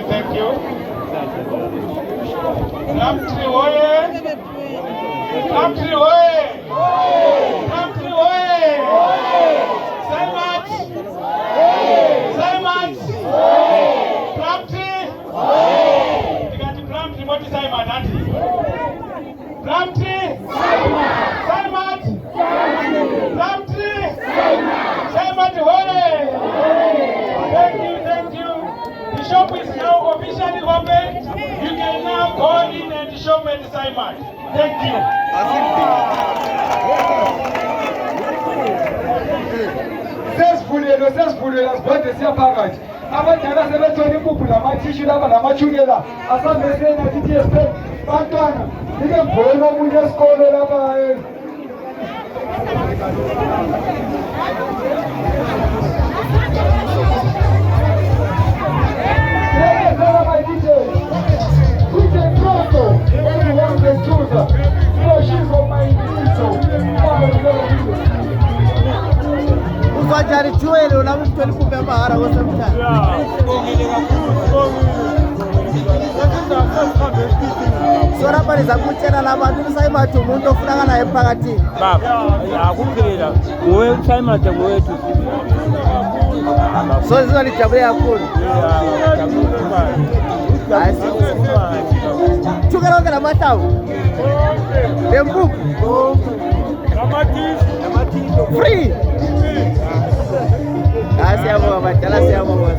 thank you. Plumtree oye! Plumtree oye! Plumtree oye! Say much! Say much! Plumtree! Tikati Plumtree moti say much, auntie. Plumtree! Say much! Plumtree! Say much oye! Thank you. The shop is now officially open. You can now go in and shop at Simon. Thank you. Sesivulelo sibhode siyaphakathi. Abadala sebethola impuphu lamathishu laba namachukela. Asambeseni athi yesiphe bantwana. Ike mbona omunye esikole lapha. Uzwajari chuele unamtweli kumbe mahara wasamtani. Sora pari zakuchena na bantu saima tu muntu ofuna naye phakathi. Baba, akuphela. Uwe uSimon wetu. So zizonijabule kakhulu. Chukela onke namahlamvu. Lempuphu. Free. Siyabonga badala, siyabonga.